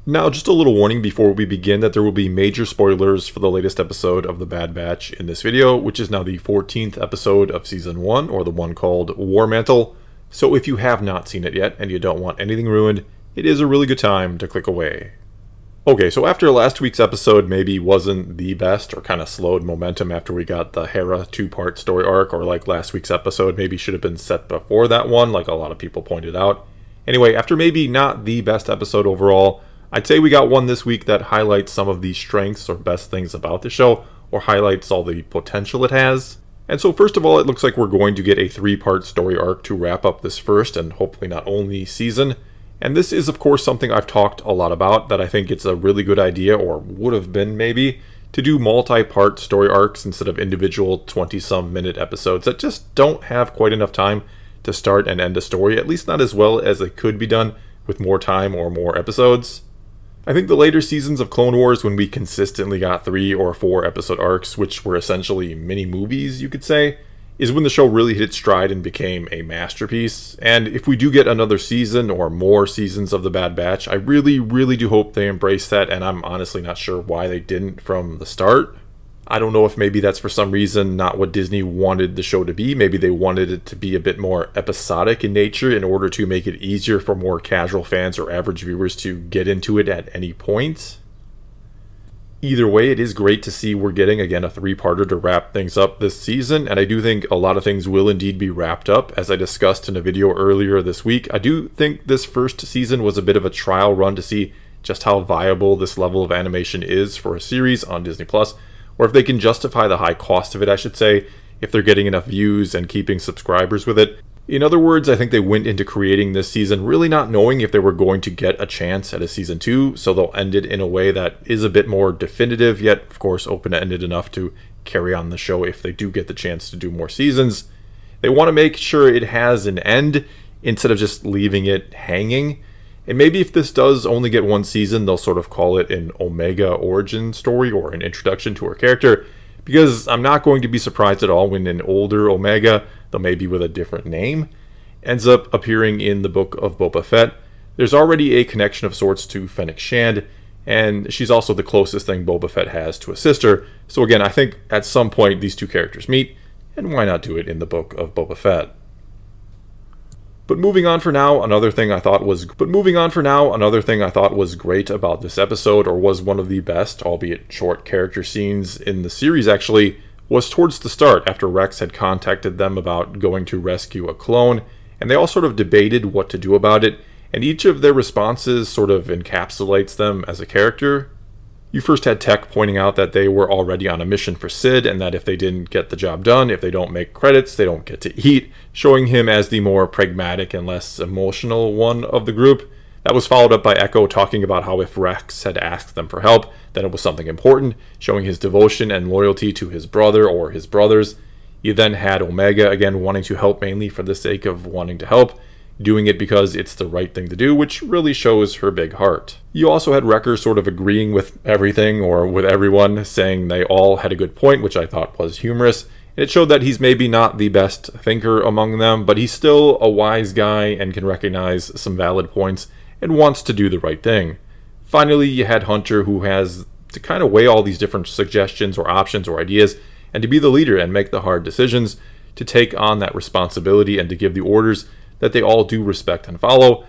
Now, just a little warning before we begin that there will be major spoilers for the latest episode of The Bad Batch in this video, which is now the 14th episode of Season 1, or the one called War Mantle. So if you have not seen it yet and you don't want anything ruined, it is a really good time to click away. Okay, so after last week's episode maybe wasn't the best, or kind of slowed momentum after we got the Hera two-part story arc, or like last week's episode maybe should have been set before that one, like a lot of people pointed out. Anyway, after maybe not the best episode overall, I'd say we got one this week that highlights some of the strengths or best things about the show, or highlights all the potential it has. And so first of all, it looks like we're going to get a 3-part story arc to wrap up this first and hopefully not only season. And this is of course something I've talked a lot about, that I think it's a really good idea, or would have been maybe, to do multi-part story arcs instead of individual 20-some minute episodes that just don't have quite enough time to start and end a story, at least not as well as it could be done with more time or more episodes. I think the later seasons of Clone Wars, when we consistently got 3 or 4 episode arcs, which were essentially mini movies, you could say, is when the show really hit its stride and became a masterpiece. And if we do get another season or more seasons of The Bad Batch, I really do hope they embrace that, and I'm honestly not sure why they didn't from the start. I don't know if maybe that's for some reason not what Disney wanted the show to be. Maybe they wanted it to be a bit more episodic in nature in order to make it easier for more casual fans or average viewers to get into it at any point. Either way, it is great to see we're getting, again, a 3-parter to wrap things up this season, and I do think a lot of things will indeed be wrapped up. As I discussed in a video earlier this week, I do think this first season was a bit of a trial run to see just how viable this level of animation is for a series on Disney+. Or if they can justify the high cost of it, I should say, if they're getting enough views and keeping subscribers with it. In other words, I think they went into creating this season really not knowing if they were going to get a chance at a season 2, so they'll end it in a way that is a bit more definitive, yet of course open-ended enough to carry on the show if they do get the chance to do more seasons. They want to make sure it has an end instead of just leaving it hanging. And maybe if this does only get 1 season, they'll sort of call it an Omega origin story or an introduction to her character, because I'm not going to be surprised at all when an older Omega, though maybe with a different name, ends up appearing in the Book of Boba Fett. There's already a connection of sorts to Fennec Shand, and she's also the closest thing Boba Fett has to a sister, so again, I think at some point these two characters meet, and why not do it in the Book of Boba Fett? But moving on for now, another thing I thought was great about this episode, or was one of the best, albeit short, character scenes in the series actually, was towards the start, after Rex had contacted them about going to rescue a clone, and they all sort of debated what to do about it, and each of their responses sort of encapsulates them as a character. You first had Tech pointing out that they were already on a mission for Sid, and that if they didn't get the job done, if they don't make credits, they don't get to eat, showing him as the more pragmatic and less emotional one of the group. That was followed up by Echo talking about how if Rex had asked them for help, then it was something important, showing his devotion and loyalty to his brother or his brothers. You then had Omega again wanting to help mainly for the sake of wanting to help, doing it because it's the right thing to do, which really shows her big heart. You also had Wrecker sort of agreeing with everything, or with everyone, saying they all had a good point, which I thought was humorous. And it showed that he's maybe not the best thinker among them, but he's still a wise guy and can recognize some valid points and wants to do the right thing. Finally, you had Hunter, who has to kind of weigh all these different suggestions or options or ideas, and to be the leader and make the hard decisions, to take on that responsibility and to give the orders that they all do respect and follow,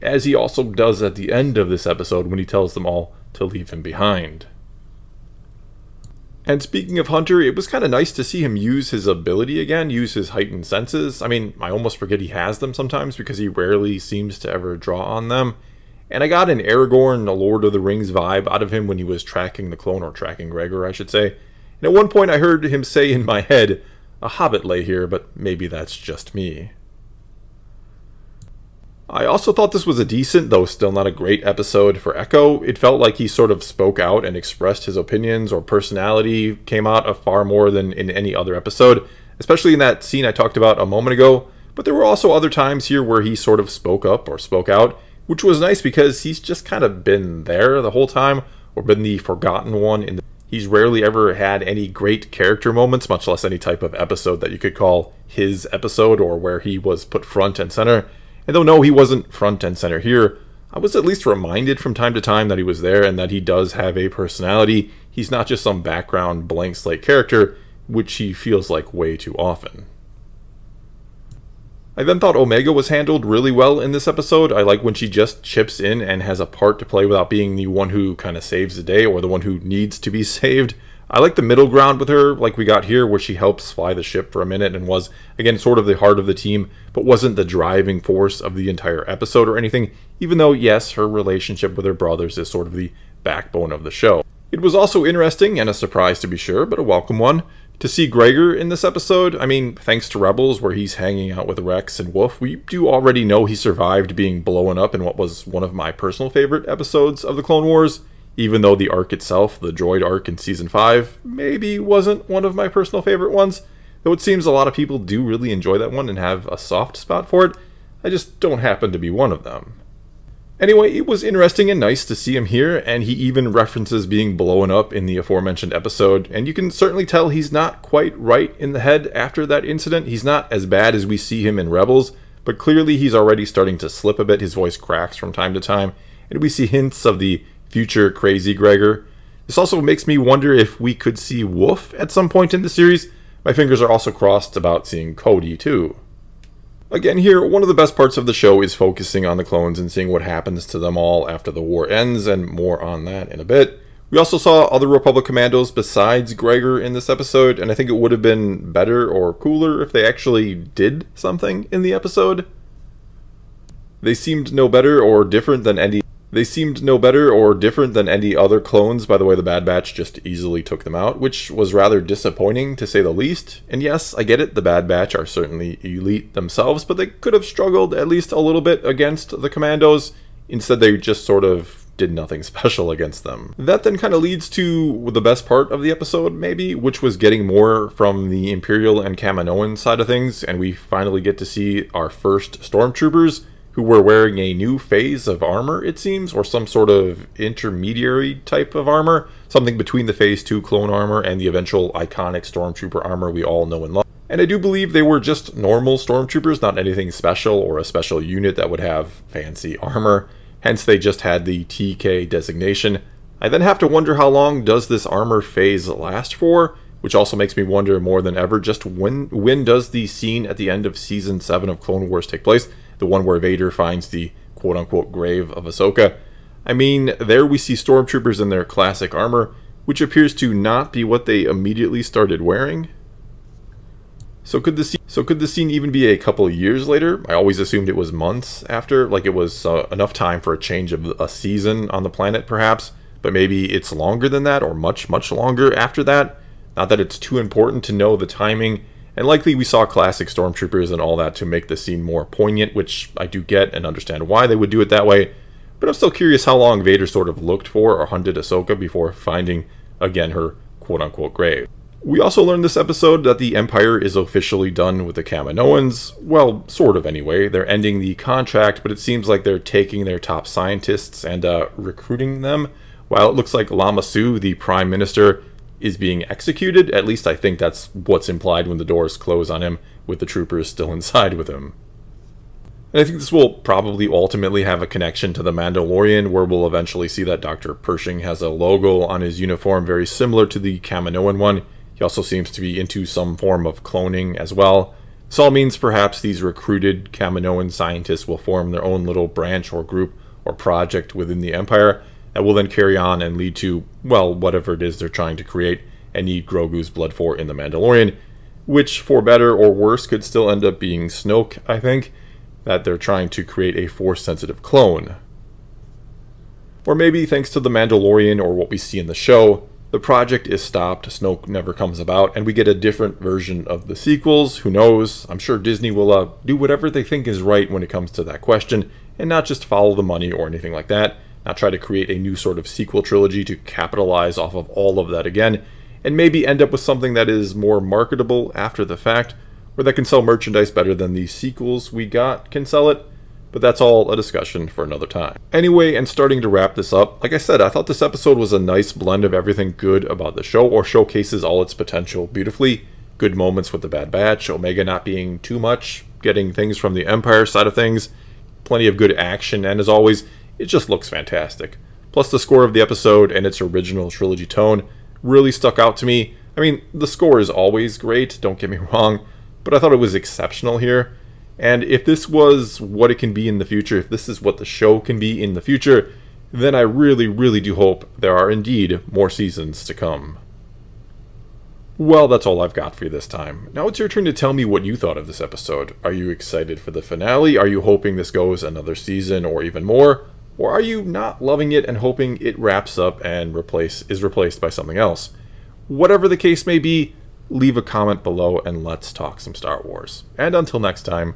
as he also does at the end of this episode when he tells them all to leave him behind. And speaking of Hunter, it was kind of nice to see him use his ability again, use his heightened senses. I mean, I almost forget he has them sometimes because he rarely seems to ever draw on them. And I got an Aragorn, a Lord of the Rings vibe out of him when he was tracking the clone, or tracking Gregor, I should say. And at one point I heard him say in my head, "A hobbit lay here," but maybe that's just me. I also thought this was a decent, though still not a great episode for Echo. It felt like he sort of spoke out and expressed his opinions, or personality came out of far more than in any other episode, especially in that scene I talked about a moment ago. But there were also other times here where he sort of spoke up or spoke out, which was nice because he's just kind of been there the whole time, or been the forgotten one. He's rarely ever had any great character moments, much less any type of episode that you could call his episode, or where he was put front and center. And though no, he wasn't front and center here, I was at least reminded from time to time that he was there and that he does have a personality. He's not just some background blank slate character, which he feels like way too often. I then thought Omega was handled really well in this episode. I like when she just chips in and has a part to play without being the one who kind of saves the day or the one who needs to be saved. I like the middle ground with her, like we got here, where she helps fly the ship for a minute and was, again, sort of the heart of the team, but wasn't the driving force of the entire episode or anything, even though, yes, her relationship with her brothers is sort of the backbone of the show. It was also interesting, and a surprise to be sure, but a welcome one, to see Gregor in this episode. I mean, thanks to Rebels, where he's hanging out with Rex and Wolf, we do already know he survived being blown up in what was one of my personal favorite episodes of the Clone Wars, even though the arc itself, the droid arc in Season 5, maybe wasn't one of my personal favorite ones, though it seems a lot of people do really enjoy that one and have a soft spot for it. I just don't happen to be one of them. Anyway, it was interesting and nice to see him here, and he even references being blown up in the aforementioned episode, and you can certainly tell he's not quite right in the head after that incident. He's not as bad as we see him in Rebels, but clearly he's already starting to slip a bit. His voice cracks from time to time, and we see hints of the future crazy Gregor. This also makes me wonder if we could see Wolf at some point in the series. My fingers are also crossed about seeing Cody too. Again here, one of the best parts of the show is focusing on the clones and seeing what happens to them all after the war ends, and more on that in a bit. We also saw other Republic commandos besides Gregor in this episode, and I think it would have been better or cooler if they actually did something in the episode. They seemed no better or different than any other clones. By the way, the Bad Batch just easily took them out, which was rather disappointing to say the least. And yes, I get it, the Bad Batch are certainly elite themselves, but they could have struggled at least a little bit against the Commandos. Instead, they just sort of did nothing special against them. That then kind of leads to the best part of the episode, maybe, which was getting more from the Imperial and Kaminoan side of things, and we finally get to see our first Stormtroopers, who were wearing a new phase of armor, it seems, or some sort of intermediary type of armor, something between the Phase 2 clone armor and the eventual iconic Stormtrooper armor we all know and love. And I do believe they were just normal Stormtroopers, not anything special or a special unit that would have fancy armor, hence they just had the TK designation. I then have to wonder how long does this armor phase last for, which also makes me wonder more than ever just when does the scene at the end of Season 7 of Clone Wars take place? The one where Vader finds the quote-unquote grave of Ahsoka. I mean, there we see Stormtroopers in their classic armor, which appears to not be what they immediately started wearing. So could the scene even be a couple of years later? I always assumed it was months after, like it was enough time for a change of a season on the planet perhaps, but maybe it's longer than that or much, much longer after that. Not that it's too important to know the timing. And likely we saw classic Stormtroopers and all that to make the scene more poignant, which I do get and understand why they would do it that way. But I'm still curious how long Vader sort of looked for or hunted Ahsoka before finding, again, her quote-unquote grave. We also learned this episode that the Empire is officially done with the Kaminoans. Well, sort of anyway. They're ending the contract, but it seems like they're taking their top scientists and recruiting them. While it looks like Lama Su, the Prime Minister, is being executed. At least I think that's what's implied when the doors close on him, with the troopers still inside with him. And I think this will probably ultimately have a connection to The Mandalorian, where we'll eventually see that Dr. Pershing has a logo on his uniform very similar to the Kaminoan one. He also seems to be into some form of cloning as well. This all means perhaps these recruited Kaminoan scientists will form their own little branch or group or project within the Empire, that will then carry on and lead to, well, whatever it is they're trying to create and need Grogu's blood for in The Mandalorian, which, for better or worse, could still end up being Snoke, I think, that they're trying to create a Force-sensitive clone. Or maybe, thanks to The Mandalorian or what we see in the show, the project is stopped, Snoke never comes about, and we get a different version of the sequels. Who knows? I'm sure Disney will do whatever they think is right when it comes to that question, and not just follow the money or anything like that. Not try to create a new sort of sequel trilogy to capitalize off of all of that again, and maybe end up with something that is more marketable after the fact, or that can sell merchandise better than the sequels we got can sell it, but that's all a discussion for another time. Anyway, and starting to wrap this up, like I said, I thought this episode was a nice blend of everything good about the show, or showcases all its potential beautifully. Good moments with the Bad Batch, Omega not being too much, getting things from the Empire side of things, plenty of good action, and as always, it just looks fantastic. Plus the score of the episode and its original trilogy tone really stuck out to me. I mean, the score is always great, don't get me wrong, but I thought it was exceptional here. And if this was what it can be in the future, if this is what the show can be in the future, then I really, really do hope there are indeed more seasons to come. Well, that's all I've got for you this time. Now it's your turn to tell me what you thought of this episode. Are you excited for the finale? Are you hoping this goes another season or even more? Or are you not loving it and hoping it wraps up and is replaced by something else? Whatever the case may be, leave a comment below and let's talk some Star Wars. And until next time,